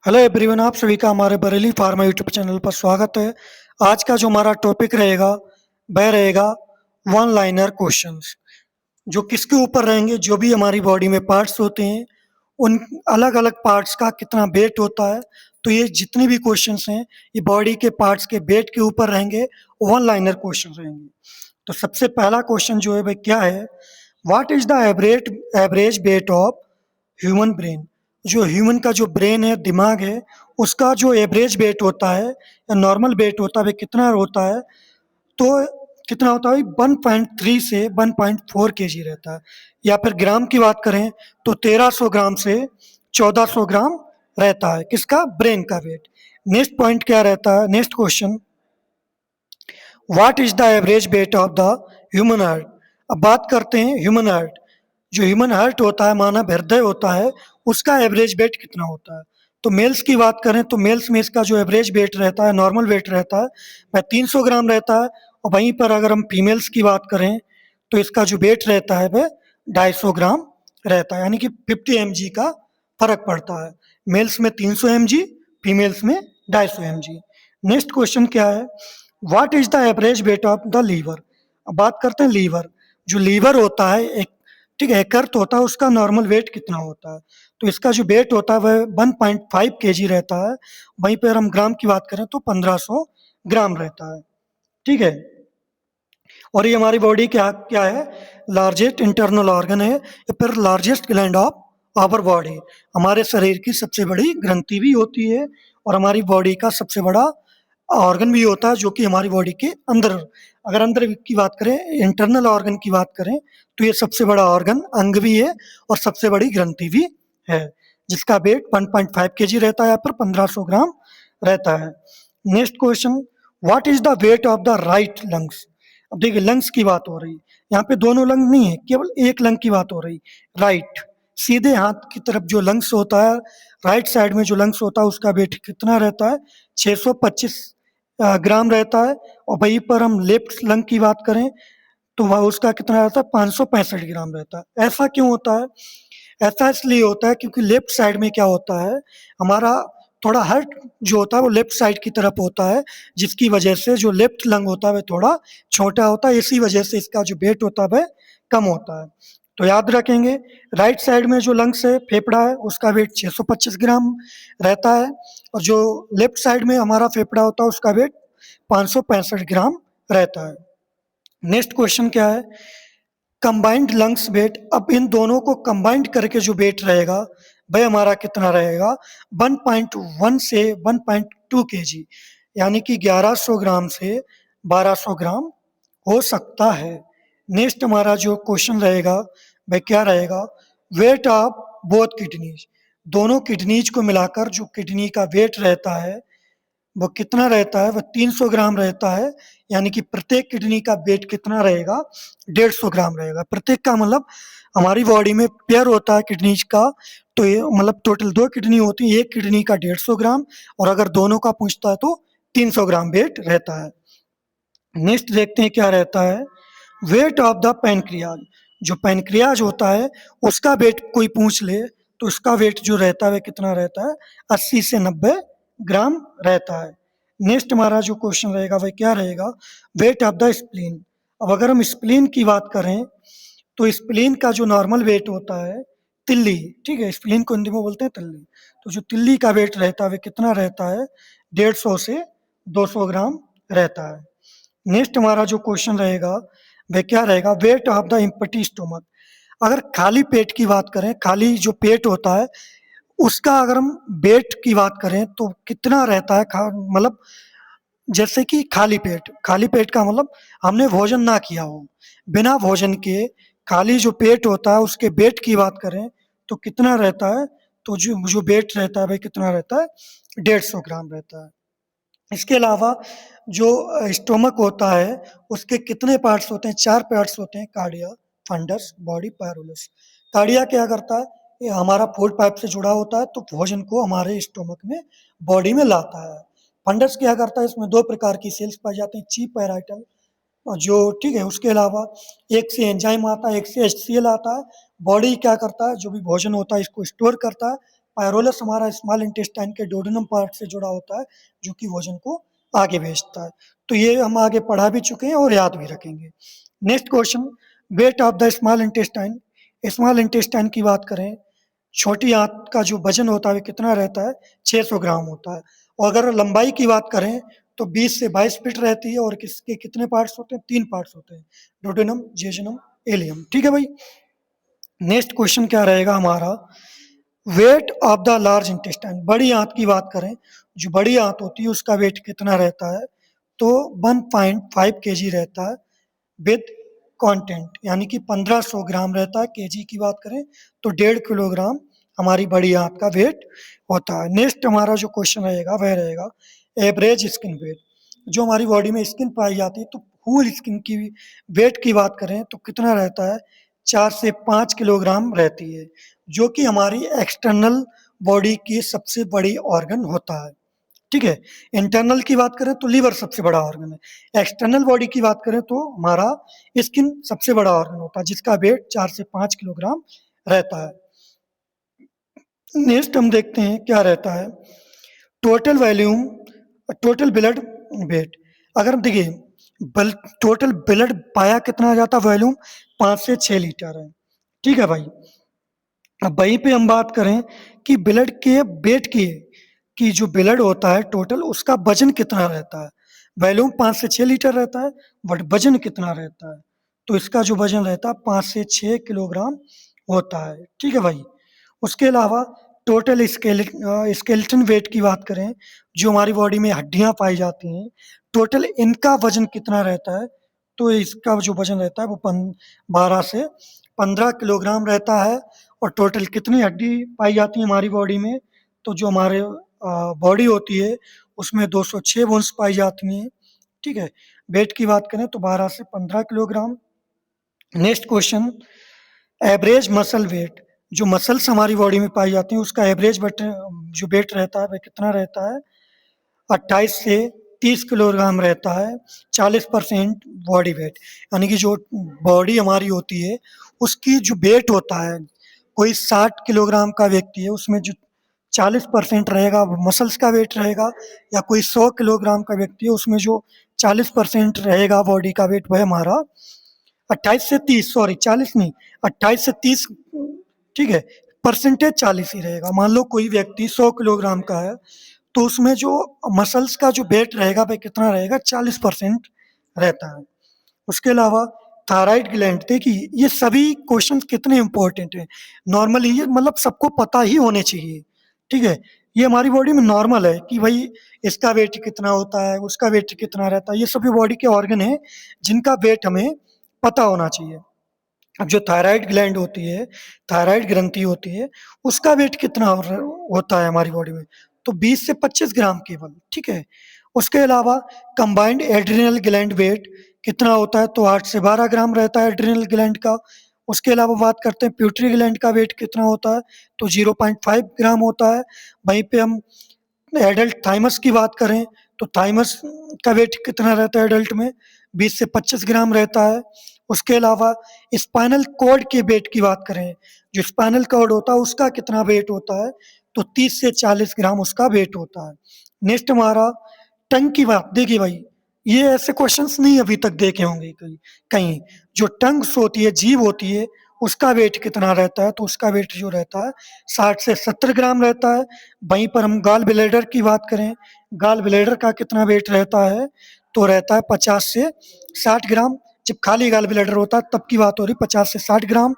Hello everyone, आप सभी का हमारे बरेली फार्मा यूट्यूब चैनल पर स्वागत है। आज का जो हमारा टॉपिक रहेगा वह रहेगा वन लाइनर क्वेश्चंस। जो किसके ऊपर रहेंगे, जो भी हमारी बॉडी में पार्ट्स होते हैं उन अलग अलग पार्ट्स का कितना वेट होता है। तो ये जितने भी क्वेश्चंस हैं ये बॉडी के पार्ट्स के वेट के ऊपर रहेंगे, वन लाइनर क्वेश्चन रहेंगे। तो सबसे पहला क्वेश्चन जो है वह क्या है, what is the average weight of human brain. जो ह्यूमन का जो ब्रेन है, दिमाग है, उसका जो एवरेज वेट होता है या नॉर्मल वेट होता है वह कितना होता है। तो कितना होता है, 1.3 से 1.4 केजी रहता है। या फिर ग्राम की बात करें तो 1300 ग्राम से 1400 ग्राम रहता है किसका, ब्रेन का वेट। नेक्स्ट पॉइंट क्या रहता है, next question, what is the average weight of the human heart. अब बात करते हैं ह्यूमन हार्ट। जो ह्यूमन हार्ट होता है, मानव हृदय होता है, उसका एवरेज वेट कितना होता है। तो मेल्स की बात करें तो मेल्स में इसका जो एवरेज वेट रहता है, नॉर्मल वेट रहता है, वह 300 ग्राम रहता है। और वहीं पर अगर हम फीमेल्स की बात करें तो इसका जो वेट रहता है वह 250 ग्राम रहता है, यानी कि 50 mg का फर्क पड़ता है। मेल्स में 300 mg, फीमेल्स में 250 mg। नेक्स्ट क्वेश्चन क्या है, what is the average weight of the liver. अब बात करते हैं लीवर। जो लीवर होता है एक, ठीक है, एक अर्थ होता है, उसका नॉर्मल वेट कितना होता है। तो इसका जो वेट होता है वह 1.5 केजी रहता है। वहीं पर हम ग्राम की बात करें तो 1500 ग्राम रहता है, ठीक है। और ये हमारी बॉडी क्या क्या है, लार्जेस्ट इंटरनल ऑर्गन है या फिर largest gland of our body. हमारे शरीर की सबसे बड़ी ग्रंथि भी होती है और हमारी बॉडी का सबसे बड़ा ऑर्गन भी होता है, जो कि हमारी बॉडी के अंदर, अगर अंदर की बात करें, इंटरनल ऑर्गन की बात करें तो ये सबसे बड़ा ऑर्गन अंग भी है और सबसे बड़ी ग्रंथि भी है, जिसका वेट 1.5 केजी रहता है या फिर 1500 ग्राम रहता है। Next question, what is the wait of the right lungs. अब देखिए लंग्स की बात हो रही है, यहाँ पे दोनों लंग नहीं है, केवल एक लंग की बात हो रही। राइट, सीधे हाथ की तरफ जो लंग्स होता है, राइट साइड में जो लंग्स होता है उसका वेट कितना रहता है, 625 ग्राम रहता है। और वहीं पर हम लेफ्ट लंग की बात करें तो वह उसका कितना रहता है, 565 ग्राम रहता है। ऐसा क्यों होता है, ऐसा इसलिए होता है क्योंकि लेफ्ट साइड में क्या होता है, हमारा थोड़ा हार्ट जो होता है वो लेफ्ट साइड की तरफ होता है, जिसकी वजह से जो लेफ्ट लंग होता है वह थोड़ा छोटा होता है, इसी वजह से इसका जो वेट होता है वह कम होता है। तो याद रखेंगे, राइट साइड में जो लंग्स है, फेफड़ा है, उसका वेट 625 ग्राम रहता है। और जो लेफ्ट साइड में हमारा फेफड़ा होता है उसका वेट 565 ग्राम रहता है। नेक्स्ट क्वेश्चन क्या है, कंबाइंड लंग्स वेट। अब इन दोनों को कंबाइंड करके जो वेट रहेगा वह हमारा कितना रहेगा, 1.1 से 1.2 केजी, यानी कि 1100 ग्राम से 1200 ग्राम हो सकता है। नेक्स्ट हमारा जो क्वेश्चन रहेगा वह क्या रहेगा, वेट ऑफ बोथ किडनीज। दोनों किडनीज को मिलाकर जो किडनी का वेट रहता है वो कितना रहता है, वह 300 ग्राम रहता है। यानी कि प्रत्येक किडनी का वेट कितना रहेगा, 150 ग्राम रहेगा। प्रत्येक का मतलब हमारी बॉडी में पेयर होता है किडनीज का, तो ये मतलब टोटल 2 किडनी होती है, एक किडनी का 150 ग्राम और अगर दोनों का पूछता है तो 300 ग्राम वेट रहता है। नेक्स्ट देखते हैं क्या रहता है, वेट ऑफ द पैनक्रियाज। जो पैनक्रियाज होता है उसका वेट कोई पूछ ले तो उसका वेट जो रहता है वह कितना रहता है, 80 से 90 ग्राम रहता है। नेक्स्ट हमारा जो क्वेश्चन रहेगा वह क्या रहेगा, वेट ऑफ द स्प्लीन। अब अगर हम स्प्लीन की बात करें तो स्प्लीन का जो नॉर्मल वेट होता है, तिल्ली, ठीक है, स्प्लीन को हिंदी में बोलते हैं तिल्ली। तो जो तिल्ली का वेट रहता है वह कितना रहता है, 150 से 200 ग्राम रहता है। नेक्स्ट हमारा जो क्वेश्चन रहेगा वह क्या रहेगा, wait of the empty stomach. अगर खाली पेट की बात करें, खाली जो पेट होता है उसका अगर हम वेट की बात करें तो कितना रहता है, मतलब जैसे कि खाली पेट का मतलब हमने भोजन ना किया हो, बिना भोजन के खाली जो पेट होता है उसके वेट की बात करें तो कितना रहता है, तो जो जो वेट रहता है वह कितना रहता है, 150 ग्राम रहता है। इसके अलावा जो स्टोमक होता है उसके कितने पार्ट्स होते हैं, 4 पार्ट्स होते हैं, कार्डिया, फंडस, बॉडी, पायरोलस। कार्डिया क्या करता है, ये हमारा फूड पाइप से जुड़ा होता है तो भोजन को हमारे स्टोमक में, बॉडी में लाता है। फंडस क्या करता है, इसमें 2 प्रकार की सेल्स पाई जाती हैं, ची पैराइटल और जो, ठीक है, उसके अलावा एक से एंजाइम आता है, एक से HCl आता है। बॉडी क्या करता है, जो भी भोजन होता है इसको स्टोर करता है, पायरोलस हमारा स्मॉल इंटेस्टाइन के डोडेनम पार्ट से जुड़ा होता है, जो कि भोजन को आगे भेजता है। तो ये हम आगे पढ़ा भी चुके हैं और याद भी रखेंगे। Next question, wait of the small intestine. Small intestine की बात करें, छोटी आंत का जो वजन होता है कितना रहता है, 600 ग्राम होता है। और अगर लंबाई की बात करें तो 20 से 22 फीट रहती है और किसके कितने पार्ट्स होते हैं, 3 पार्ट्स होते हैं, डोडेनम, जेजुनम, इलियम। ठीक है भाई। नेक्स्ट क्वेश्चन क्या रहेगा हमारा, wait of the large intestine. बड़ी आंत की बात करें, जो बड़ी आंत होती है उसका वेट कितना रहता है, तो 1.5 केजी रहता है विद कंटेंट, यानी कि 1500 ग्राम रहता है। केजी की बात करें तो 1.5 किलोग्राम हमारी बड़ी आंत का वेट होता है। नेक्स्ट हमारा जो क्वेश्चन रहेगा वह रहेगा एवरेज स्किन वेट। जो हमारी बॉडी में स्किन पाई जाती है, तो फुल स्किन की वेट की बात करें तो कितना रहता है, 4 से 5 किलोग्राम रहती है, जो कि हमारी एक्सटर्नल बॉडी की सबसे बड़ी ऑर्गन होता है। ठीक है। इंटरनल की बात करें तो लीवर सबसे बड़ा ऑर्गन है। एक्सटर्नल बॉडी की बात करें तो हमारा स्किन सबसे बड़ा ऑर्गन होता है, जिसका वेट 4 से 5 किलोग्राम रहता है। नेक्स्ट हम देखते हैं क्या रहता है, total volume, total blood weight. अगर हम देखिए टोटल ब्लड पाया कितना जाता है, वॉल्यूम 5 से 6 लीटर है। ठीक है भाई। अब वहीं पे हम बात करें कि ब्लड के वेट की जो ब्लड होता है टोटल, उसका वजन कितना रहता है। वॉल्यूम 5 से 6 लीटर रहता है, बट वजन कितना रहता है, तो इसका जो वजन रहता है 5 से 6 किलोग्राम होता है। ठीक है भाई। उसके अलावा टोटल स्केलेटन वेट की बात करें, जो हमारी बॉडी में हड्डियां पाई जाती हैं, टोटल इनका वजन कितना रहता है, तो इसका जो वजन रहता है वो 12 से 15 किलोग्राम रहता है। और टोटल कितनी हड्डी पाई जाती है हमारी बॉडी में, तो जो हमारे बॉडी होती है उसमें 206 बोन्स पाई जाती हैं। ठीक है। वेट की बात करें तो 12 से 15 kilogram. Next question, average muscle weight. जो मसल्स हमारी बॉडी में पाई जाती हैं उसका एवरेज वेट जो वेट रहता है वह कितना रहता है, 28 से 30 किलोग्राम रहता है। 40% बॉडी वेट, यानी कि जो बॉडी हमारी होती है उसकी जो वेट होता है, कोई 60 किलोग्राम का व्यक्ति है उसमें जो 40% रहेगा वो मसल्स का वेट रहेगा, या कोई 100 किलोग्राम का व्यक्ति है उसमें जो 40% रहेगा बॉडी का वेट वह हमारा 28 से 30, सॉरी 40 नहीं, 28 से 30, ठीक है, परसेंटेज 40 ही रहेगा। मान लो कोई व्यक्ति 100 किलोग्राम का है, तो उसमें जो मसल्स का जो वेट रहेगा वह कितना रहेगा, 40% रहता है। उसके अलावा थायराइड ग्लैंड, देखिए ये सभी क्वेश्चंस कितने इंपॉर्टेंट हैं। नॉर्मली ये मतलब सबको पता ही होने चाहिए। ठीक है। ये हमारी बॉडी में नॉर्मल है कि भाई इसका वेट कितना होता है, उसका वेट कितना रहता है, ये सभी बॉडी के ऑर्गन हैं जिनका वेट हमें पता होना चाहिए। अब जो थायराइड ग्लैंड होती है, थायराइड ग्रंथि होती है, उसका वेट कितना होता है हमारी बॉडी में, तो 20 से 25 ग्राम केवल। ठीक है। उसके अलावा कंबाइंड एड्रिनल ग्लैंड वेट कितना होता है, तो 8 से 12 ग्राम रहता है एड्रिनल ग्लैंड का। उसके अलावा बात करते हैं प्यूटरी ग्लैंड का वेट कितना होता है, तो 0.5 ग्राम होता है। वहीं पे हम एडल्ट थाइमस की बात करें तो थाइमस का वेट कितना रहता है एडल्ट में, 20 से 25 ग्राम रहता है। उसके अलावा स्पाइनल कॉर्ड के वेट की बात करें, जो स्पाइनल कॉर्ड होता है उसका कितना वेट होता है, तो 30 से 40 ग्राम उसका वेट होता है। नेक्स्ट हमारा टंग की बात, देखिए भाई ये ऐसे क्वेश्चंस नहीं अभी तक देखे होंगे कहीं कहीं। जो टंग्स होती है, जीभ होती है, उसका वेट कितना रहता है, तो उसका वेट जो रहता है 60 से 70 ग्राम रहता है। वहीं पर हम गाल ब्लैडर की बात करें, गाल ब्लैडर का कितना वेट रहता है, तो रहता है 50 से 60 ग्राम। जब खाली गाल ब्लैडर होता है तब की बात हो रही 50 से 60 ग्राम।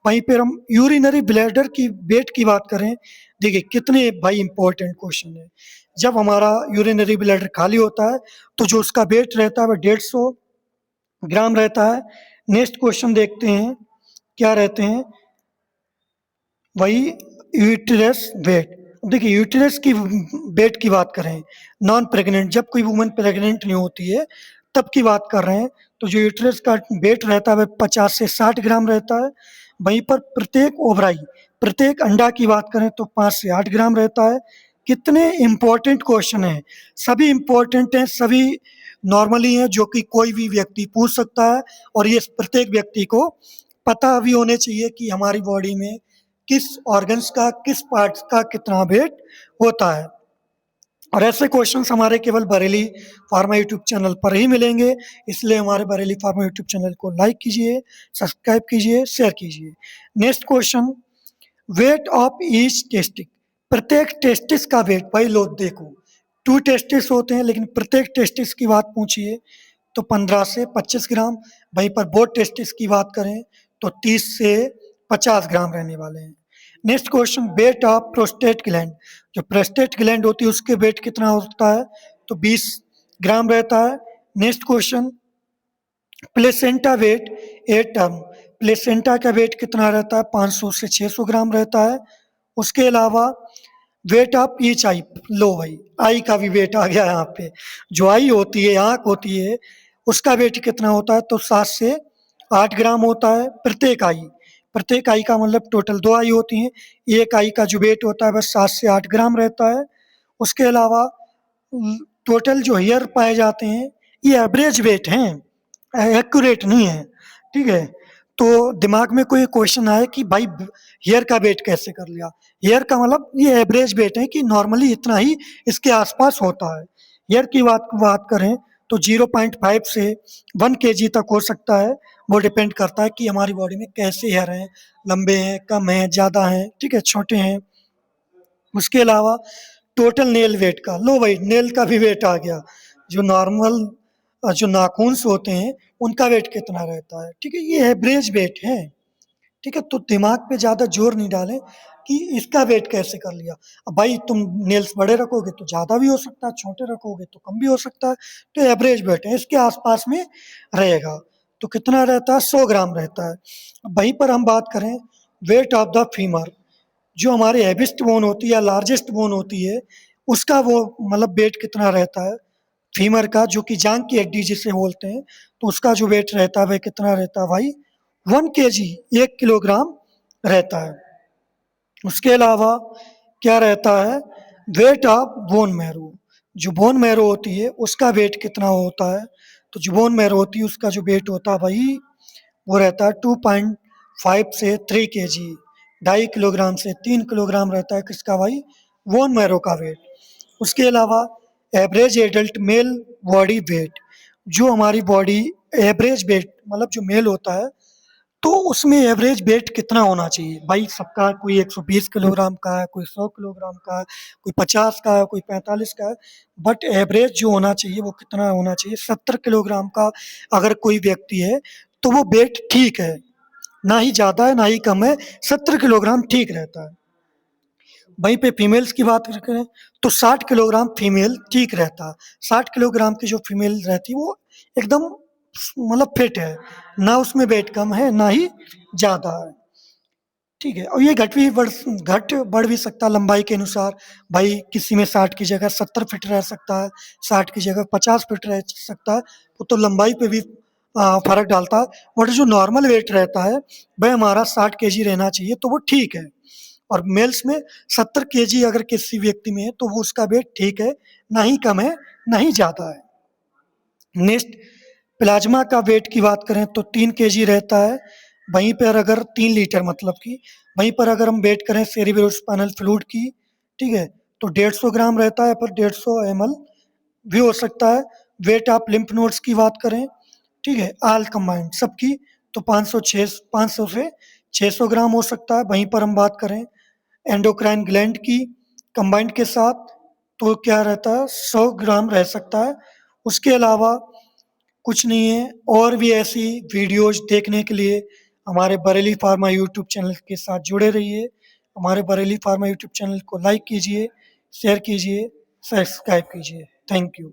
वहीं पर हम यूरिनरी ब्लैडर की वेट की बात करें, देखिए कितने भाई इंपॉर्टेंट क्वेश्चन है। जब हमारा यूरिनरी ब्लैडर खाली होता है तो जो उसका वेट रहता है वह 150 ग्राम रहता है। नेक्स्ट क्वेश्चन देखते हैं क्या रहते हैं, वही यूट्रस वेट। देखिए यूट्रस की वेट की बात करें, नॉन प्रेग्नेंट, जब कोई वुमन प्रेग्नेंट नहीं होती है तब की बात कर रहे हैं, तो जो यूट्रस का वेट रहता है वह 50 से 60 ग्राम रहता है। वहीं पर प्रत्येक ओवराई, प्रत्येक अंडा की बात करें तो 5 से 8 ग्राम रहता है। कितने इंपॉर्टेंट क्वेश्चन हैं, सभी इंपॉर्टेंट हैं, सभी नॉर्मली हैं, जो कि कोई भी व्यक्ति पूछ सकता है। और ये प्रत्येक व्यक्ति को पता भी होने चाहिए कि हमारी बॉडी में किस ऑर्गन्स का, किस पार्ट्स का कितना वेट होता है। और ऐसे क्वेश्चंस हमारे केवल बरेली फार्मा यूट्यूब चैनल पर ही मिलेंगे, इसलिए हमारे बरेली फार्मा यूट्यूब चैनल को लाइक कीजिए, सब्सक्राइब कीजिए, शेयर कीजिए। Next question, weight of each testis, प्रत्येक टेस्टिस का वेट। भाई लो देखो, 2 टेस्टिस होते हैं, लेकिन प्रत्येक टेस्टिस की बात पूछिए तो 15 से 25 ग्राम। वहीं पर बोथ टेस्टिस की बात करें तो 30 से 50 ग्राम रहने वाले हैं। Next question, weight of prostate gland, जो प्रोस्टेट ग्लैंड होती है उसके वेट कितना होता है, तो 20 ग्राम रहता है। Next question, placenta weight at term, placenta का वेट कितना रहता है, 500 से 600 ग्राम रहता है। उसके अलावा वेट ऑफ ईच आई, लो भाई आई का भी वेट आ गया यहाँ पे। जो आई होती है, आँख होती है, उसका वेट कितना होता है, तो 7 से 8 ग्राम होता है प्रत्येक आई। प्रत्येक आई का मतलब टोटल 2 आई होती हैं, एक आई का जो वेट होता है बस 7 से 8 ग्राम रहता है। उसके अलावा टोटल जो हेयर पाए जाते हैं ये एवरेज वेट हैं, एक्यूरेट नहीं है, ठीक है। तो दिमाग में कोई क्वेश्चन आए कि भाई हेयर का वेट कैसे कर लिया, हेयर का मतलब ये एवरेज वेट है कि नॉर्मली इतना ही इसके आसपास होता है। हेयर की बात करें तो 0.5 से 1 केजी तक हो सकता है, वो डिपेंड करता है कि हमारी बॉडी में कैसे हेयर हैं, लंबे हैं, कम हैं, ज़्यादा हैं, ठीक है, छोटे हैं। उसके अलावा टोटल नेल वेट का, लो भाई नेल का भी वेट आ गया, जो नॉर्मल जो नाखून होते हैं उनका वेट कितना रहता है, ठीक है, ये एवरेज वेट है, ठीक है। तो दिमाग पे ज़्यादा जोर नहीं डालें कि इसका वेट कैसे कर लिया। अब भाई तुम नेल्स बड़े रखोगे तो ज़्यादा भी हो सकता है, छोटे रखोगे तो कम भी हो सकता है, तो एवरेज वेट है, इसके आसपास में रहेगा। तो कितना रहता है, 100 ग्राम रहता है। अब वहीं पर हम बात करें वेट ऑफ द फीमर, जो हमारी हेविस्ट बोन होती है या लार्जेस्ट बोन होती है, उसका वो मतलब वेट कितना रहता है फीमर का, जो कि जांघ की हड्डी जिसे बोलते हैं, तो उसका जो वेट रहता है वह कितना रहता है भाई, 1 केजी, 1 किलोग्राम रहता है। उसके अलावा क्या रहता है, वेट ऑफ बोन मैरो, जो बोन मैरो होती है उसका वेट कितना होता है, तो जो बोन मैरो होती है उसका जो वेट होता है भाई वो रहता है 2.5 से 3 केजी, 2.5 किलोग्राम से 3 किलोग्राम रहता है किसका भाई, बोन मैरो का वेट। उसके अलावा average adult mail body weight, जो हमारी बॉडी एवरेज वेट मतलब जो मेल होता है तो उसमें एवरेज वेट कितना होना चाहिए भाई, सबका कोई 120 किलोग्राम का है, कोई 100 किलोग्राम का है, कोई 50 का है, कोई 45 का है, बट एवरेज जो होना चाहिए वो कितना होना चाहिए, 70 किलोग्राम का अगर कोई व्यक्ति है तो वो वेट ठीक है, ना ही ज़्यादा है ना ही कम है, 70 किलोग्राम ठीक रहता है। वहीं पे फीमेल्स की बात करें तो 60 किलोग्राम फीमेल ठीक रहता है, 60 किलोग्राम की जो फीमेल रहती है वो एकदम मतलब फिट है, ना उसमें वेट कम है ना ही ज़्यादा है, ठीक है। और ये घट बढ़ भी सकता है लंबाई के अनुसार, भाई किसी में 60 की जगह 70 फिट रह सकता है, 60 की जगह 50 फिट रह सकता है, वो तो लंबाई पे भी फ़र्क डालता है। बट जो नॉर्मल वेट रहता है वह हमारा 60 केजी रहना चाहिए, तो वो ठीक है। और मेल्स में 70 केजी अगर किसी व्यक्ति में है तो वो उसका वेट ठीक है, ना ही कम है ना ही ज़्यादा है। नेक्स्ट, प्लाज्मा का वेट की बात करें तो 3 केजी रहता है, वहीं पर अगर 3 लीटर मतलब कि, वहीं पर अगर हम वेट करें सेरिब्रोस्पाइनल फ्लूइड की, ठीक है, तो 150 ग्राम रहता है, पर 150 ml भी हो सकता है। वेट ऑफ लिम्फ नोड्स की बात करें, ठीक है, ऑल कंबाइंड सबकी, तो 500 से 600 ग्राम हो सकता है। वहीं पर हम बात करें एंडोक्राइन ग्लैंड की कंबाइंड के साथ, तो क्या रहता है, 100 ग्राम रह सकता है। उसके अलावा कुछ नहीं है। और भी ऐसी वीडियोज़ देखने के लिए हमारे बरेली फार्मा यूट्यूब चैनल के साथ जुड़े रहिए। हमारे बरेली फार्मा यूट्यूब चैनल को लाइक कीजिए, शेयर कीजिए, सब्सक्राइब कीजिए। Thank you.